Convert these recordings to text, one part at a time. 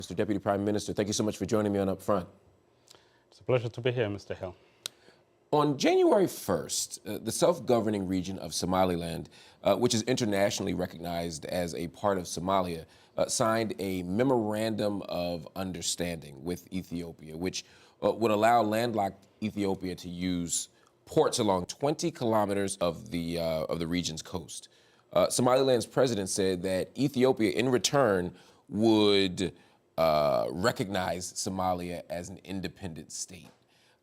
Mr. Deputy Prime Minister, thank you so much for joining me on Up Front. It's a pleasure to be here, Mr. Hill. On January 1st, the self-governing region of Somaliland, which is internationally recognized as a part of Somalia, signed a memorandum of understanding with Ethiopia, which would allow landlocked Ethiopia to use ports along 20 kilometers of the region's coast. Somaliland's president said that Ethiopia, in return, would recognize Somalia as an independent state.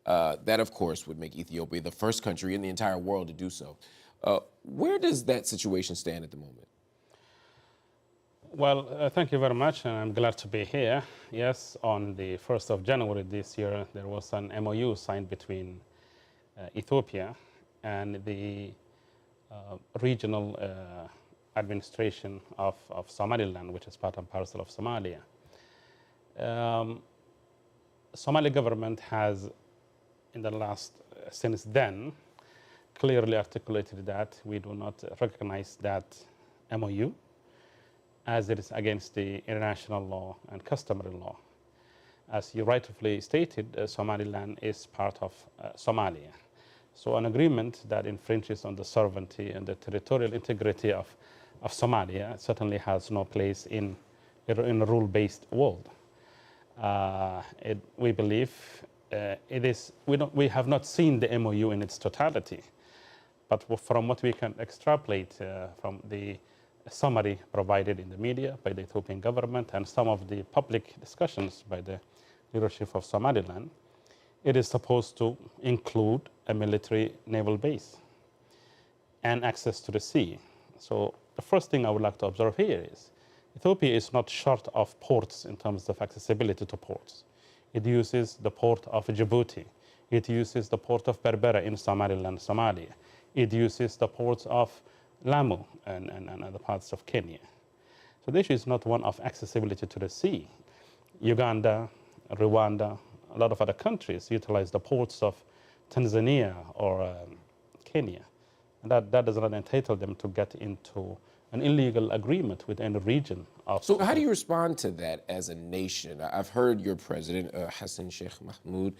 That, of course, would make Ethiopia the first country in the entire world to do so. Where does that situation stand at the moment? Well, thank you very much, and I'm glad to be here. Yes, on the 1st of January this year, there was an MOU signed between Ethiopia and the regional administration of Somaliland, which is part and parcel of Somalia. Somali government has, in the last, since then, clearly articulated that we do not recognize that MOU, as it is against the international law and customary law. As you rightfully stated, Somaliland is part of Somalia. So an agreement that infringes on the sovereignty and the territorial integrity of Somalia certainly has no place in a rule-based world. We believe we have not seen the MOU in its totality, but from what we can extrapolate from the summary provided in the media by the Ethiopian government and some of the public discussions by the leadership of Somaliland, it is supposed to include a military naval base and access to the sea. So the first thing I would like to observe here is Ethiopia is not short of ports in terms of accessibility to ports. It uses the port of Djibouti. It uses the port of Berbera in Somaliland, Somalia. It uses the ports of Lamu and other parts of Kenya. So the issue is not one of accessibility to the sea. Uganda, Rwanda, a lot of other countries utilize the ports of Tanzania or Kenya. And that does not entitle them to get into an illegal agreement with any region. So how do you respond to that as a nation? I've heard your president, Hassan Sheikh Mahmoud,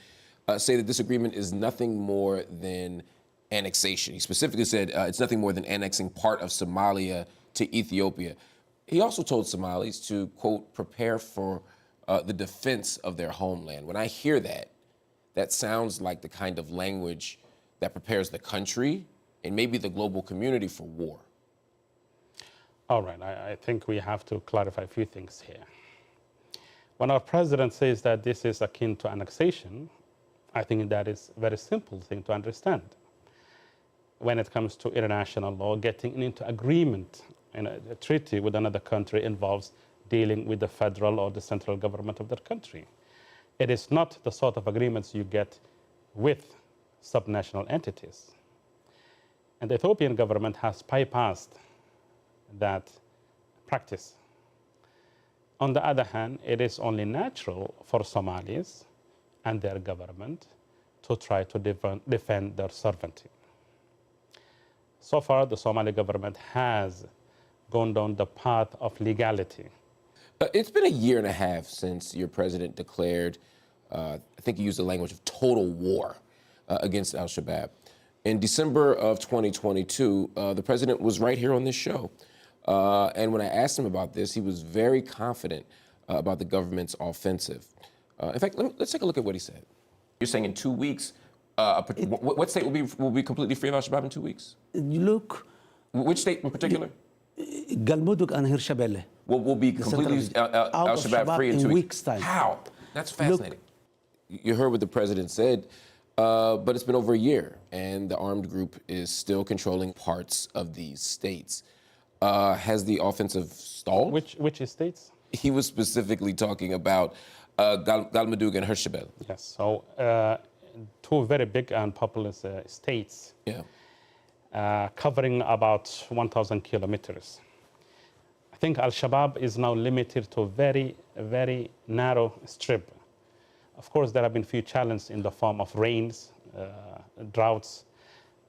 say that this agreement is nothing more than annexation. He specifically said it's nothing more than annexing part of Somalia to Ethiopia. He also told Somalis to, quote, prepare for the defense of their homeland. When I hear that, that sounds like the kind of language that prepares the country and maybe the global community for war. All right, I think we have to clarify a few things here. When our president says that this is akin to annexation, I think that is a very simple thing to understand. When it comes to international law, getting into agreement in a treaty with another country involves dealing with the federal or the central government of that country. It is not the sort of agreements you get with subnational entities. And the Ethiopian government has bypassed that practice. On the other hand, it is only natural for Somalis and their government to try to defend their sovereignty. So far, the Somali government has gone down the path of legality. It's been a year and a half since your president declared, I think you used the language of total war against al-Shabab. In December of 2022, the president was right here on this show. And when I asked him about this, he was very confident about the government's offensive. In fact, let's take a look at what he said. You're saying in 2 weeks, what state will be completely free of al-Shabab in 2 weeks? Look. Which state in particular? Galmudug and Hirshabelle. Will be completely al-Shabab free in 2 weeks' time. How? That's fascinating. Look, you heard what the president said, but it's been over a year, and the armed group is still controlling parts of these states. Has the offensive stalled? Which states? He was specifically talking about Galmudug and Hirshabelle. Yes, so two very big and populous states. Yeah. Covering about 1,000 kilometers. I think al-Shabab is now limited to a very, very narrow strip. Of course, there have been few challenges in the form of rains, droughts,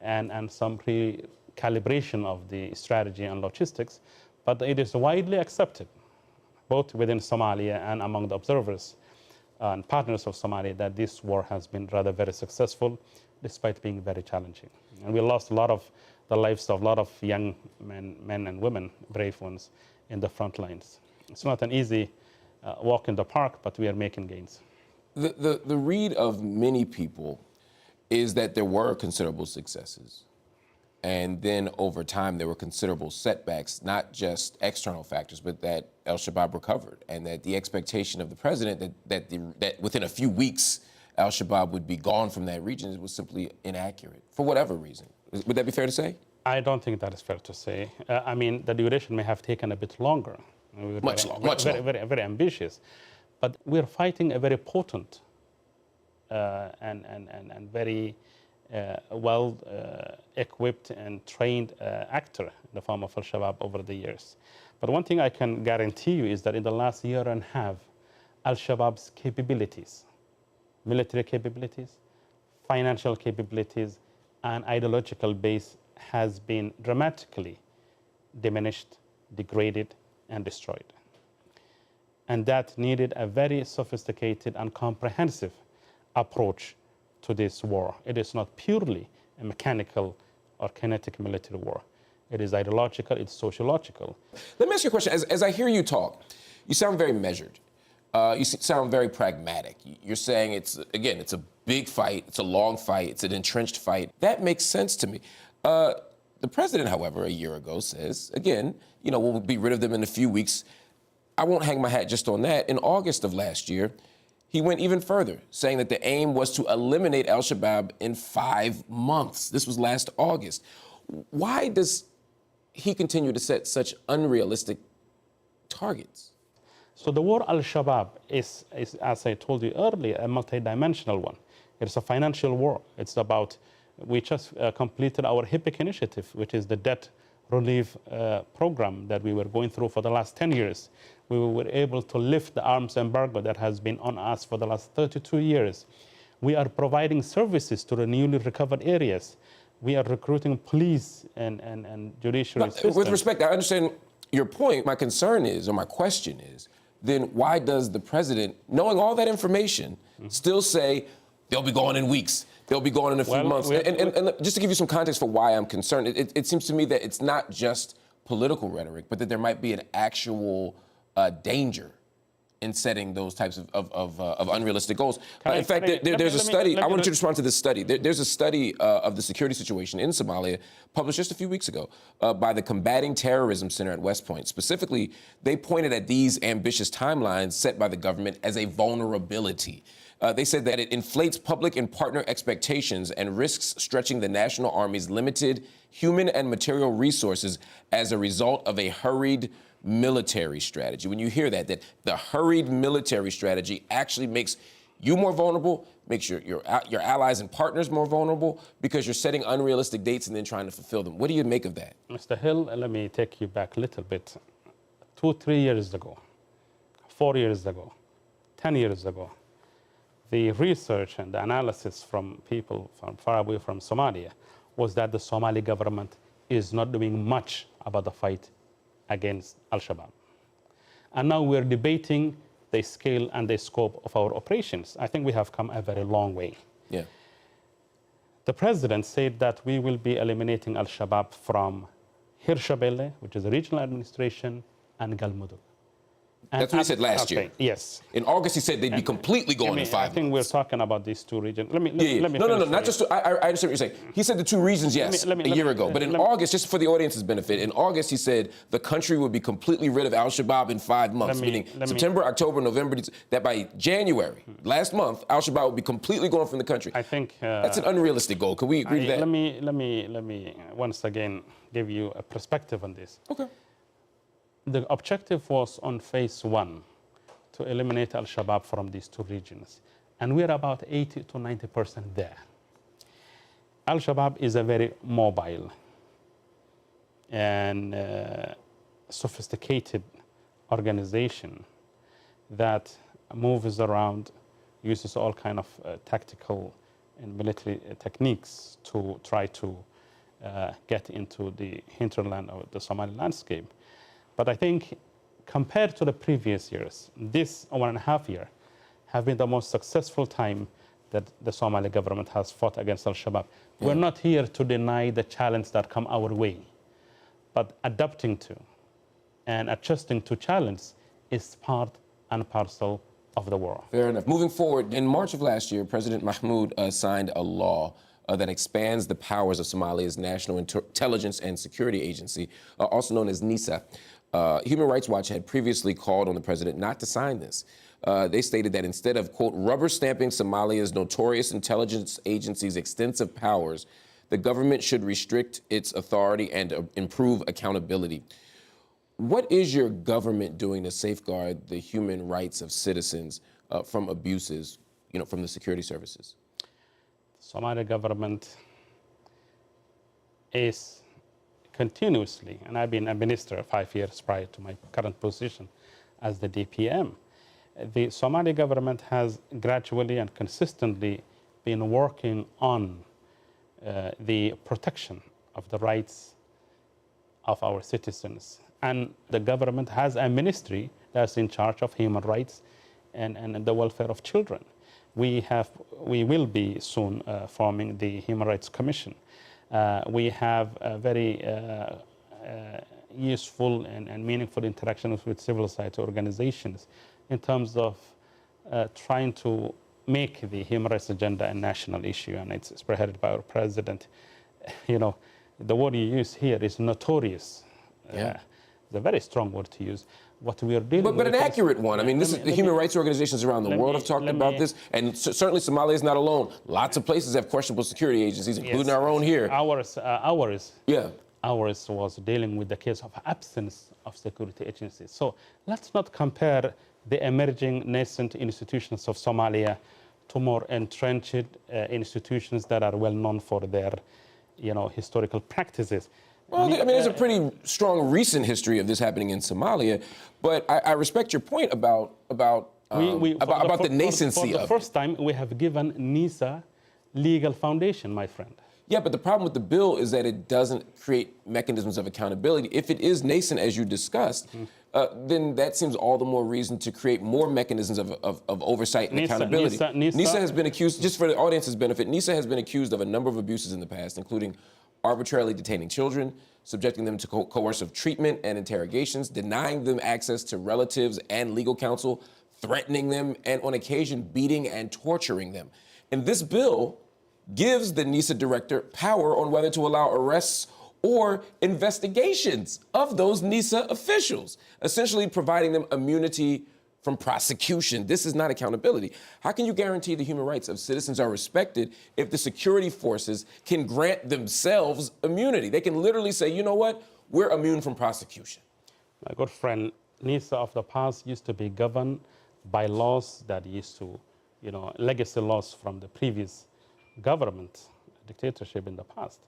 and some recalibration of the strategy and logistics, but it is widely accepted both within Somalia and among the observers and partners of Somalia, that this war has been rather very successful, despite being very challenging. And we lost a lot of the lives of a lot of young men and women, brave ones, in the front lines. It's not an easy walk in the park, but we are making gains. The read of many people is that there were considerable successes. And then over time, there were considerable setbacks, not just external factors, but that al-Shabab recovered, and that the expectation of the president that within a few weeks, al-Shabab would be gone from that region was simply inaccurate, for whatever reason. Would that be fair to say? I don't think that is fair to say. I mean, the duration may have taken a bit longer. Much longer. Very ambitious. But we're fighting a very potent and very well-equipped and trained actor in the form of al-Shabab over the years. But one thing I can guarantee you is that in the last year and a half, al-Shabab's capabilities, military capabilities, financial capabilities, and ideological base has been dramatically diminished, degraded, and destroyed. And that needed a very sophisticated and comprehensive approach to this war. It is not purely a mechanical or kinetic military war. It is ideological, it's sociological. Let me ask you a question. As I hear you talk, you sound very measured. You sound very pragmatic. You're saying it's a big fight, it's a long fight, it's an entrenched fight. That makes sense to me. The president, however, a year ago says, again, we'll be rid of them in a few weeks. I won't hang my hat just on that. In August of last year, he went even further, saying that the aim was to eliminate al-Shabab in 5 months. This was last August. Why does he continue to set such unrealistic targets? So the war al-Shabab is, as I told you earlier, a multidimensional one. It's a financial war. It's about, we just completed our HIPC initiative, which is the debt relief program that we were going through for the last 10 years. We were able to lift the arms embargo that has been on us for the last 32 years. We are providing services to the newly recovered areas. We are recruiting police and judiciary systems. With respect, I understand your point. My concern is, or my question is, then why does the president, knowing all that information, still say they'll be gone in weeks, they'll be gone in a few months? And just to give you some context for why I'm concerned, it seems to me that it's not just political rhetoric, but that there might be an actual danger in setting those types of unrealistic goals. In fact, there's a study. I want you to respond to this study. There's a study of the security situation in Somalia published just a few weeks ago by the Combating Terrorism Center at West Point. Specifically, they pointed at these ambitious timelines set by the government as a vulnerability. They said that it inflates public and partner expectations and risks stretching the national army's limited human and material resources as a result of a hurried military strategy. When you hear that the hurried military strategy actually makes you more vulnerable, makes your allies and partners more vulnerable, because you're setting unrealistic dates and then trying to fulfill them. What do you make of that? Mr. Hill, let me take you back a little bit. 2-3 years ago, 4 years ago, 10 years ago, the research and the analysis from people from far away from Somalia was that the Somali government is not doing much about the fight against al-Shabab. And now we're debating the scale and the scope of our operations. I think we have come a very long way. Yeah. The president said that we will be eliminating al-Shabab from Hirshabelle, which is a regional administration, and Galmudug. That's what he said last year. Yes. In August, he said they'd be completely gone in 5 months. I think we're talking about these two regions. Let me No, not just. I understand what you're saying. He said the two regions, yes, a year ago. But in August, just for the audience's benefit, in August he said the country would be completely rid of al-Shabab in 5 months, meaning September, October, November. That by January, last month, al-Shabab would be completely gone from the country. I think that's an unrealistic goal. Can we agree to that? Let me once again give you a perspective on this. Okay. The objective was on phase 1 to eliminate al-Shabab from these two regions. And we're about 80 to 90% there. Al-Shabab is a very mobile and sophisticated organization that moves around, uses all kind of tactical and military techniques to try to get into the hinterland of the Somali landscape. But I think compared to the previous years, this 1.5 year have been the most successful time that the Somali government has fought against al-Shabab. Yeah. We're not here to deny the challenge that come our way, but adapting to and adjusting to challenge is part and parcel of the war. Fair enough. Moving forward, in March of last year, President Mahmoud signed a law that expands the powers of Somalia's National Intelligence and Security Agency, also known as NISA. Human Rights Watch had previously called on the president not to sign this. They stated that instead of, quote, rubber stamping Somalia's notorious intelligence agency's extensive powers, the government should restrict its authority and improve accountability. What is your government doing to safeguard the human rights of citizens from abuses, from the security services? The Somali government is continuously, and I've been a minister 5 years prior to my current position as the DPM. The Somali government has gradually and consistently been working on the protection of the rights of our citizens. And the government has a ministry that's in charge of human rights and the welfare of children. We will be soon forming the Human Rights Commission. We have a very useful and meaningful interactions with civil society organizations in terms of trying to make the human rights agenda a national issue, and it's spearheaded by our president. The word you use here is notorious. Yeah. It's a very strong word to use. What we are dealing with... But an accurate one. I mean, the human rights organizations around the world have talked about this, and certainly Somalia is not alone. Lots of places have questionable security agencies, including our own here. Ours was dealing with the case of absence of security agencies. So let's not compare the emerging nascent institutions of Somalia to more entrenched institutions that are well known for their, historical practices. Well, there's a pretty strong recent history of this happening in Somalia, but I respect your point about the nascency of it. For the first time, we have given NISA legal foundation, my friend. Yeah, but the problem with the bill is that it doesn't create mechanisms of accountability. If it is nascent, as you discussed, then that seems all the more reason to create more mechanisms of oversight and accountability. NISA has been accused, just for the audience's benefit, NISA has been accused of a number of abuses in the past, including arbitrarily detaining children, subjecting them to coercive treatment and interrogations, denying them access to relatives and legal counsel, threatening them, and on occasion beating and torturing them. And this bill gives the NISA director power on whether to allow arrests or investigations of those NISA officials, essentially providing them immunity from prosecution. This is not accountability. How can you guarantee the human rights of citizens are respected if the security forces can grant themselves immunity? They can literally say, you know what, we're immune from prosecution. My good friend, NISA of the past used to be governed by laws that used to, legacy laws from the previous government, dictatorship in the past.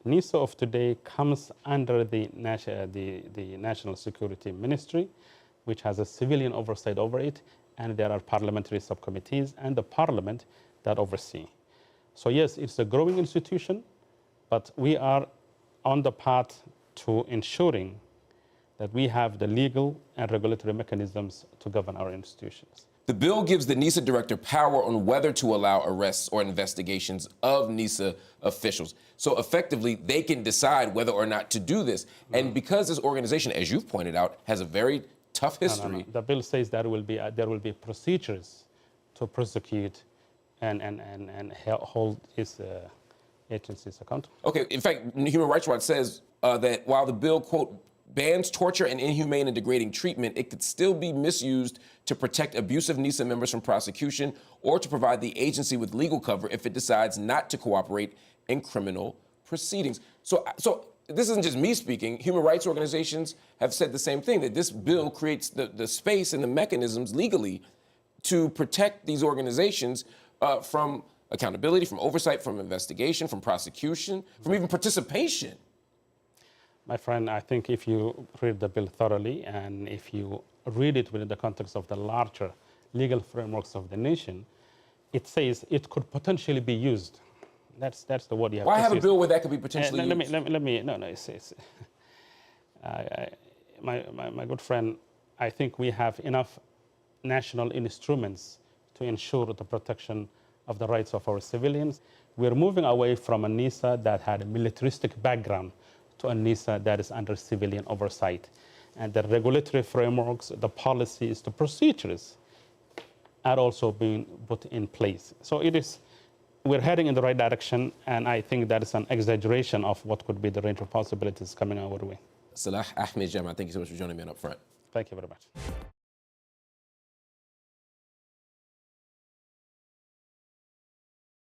NISA of today comes under the National Security Ministry, which has a civilian oversight over it, and there are parliamentary subcommittees and the parliament that oversee. So yes, it's a growing institution, but we are on the path to ensuring that we have the legal and regulatory mechanisms to govern our institutions. The bill gives the NISA director power on whether to allow arrests or investigations of NISA officials. So effectively, they can decide whether or not to do this. And because this organization, as you've pointed out, has a very tough history. No. The bill says there will be procedures to prosecute and hold its agencies accountable. Okay, in fact, Human Rights Watch says that while the bill, quote, bans torture and inhumane and degrading treatment, it could still be misused to protect abusive NISA members from prosecution or to provide the agency with legal cover if it decides not to cooperate in criminal proceedings. So this isn't just me speaking. Human rights organizations have said the same thing, that this bill creates the space and the mechanisms legally to protect these organizations from accountability, from oversight, from investigation, from prosecution, from even participation. My friend, I think if you read the bill thoroughly and if you read it within the context of the larger legal frameworks of the nation, it says it could potentially be used. That's the word you have to Why have use. a bill where that could be potentially used? Let me, no, it's my good friend, I think we have enough national instruments to ensure the protection of the rights of our civilians. We're moving away from a NISA that had a militaristic background to a NISA that is under civilian oversight. And the regulatory frameworks, the policies, the procedures are also being put in place. So we're heading in the right direction, and I think that is an exaggeration of what could be the range of possibilities coming our way. Salah Ahmed Jama, thank you so much for joining me on Up Front. Thank you very much.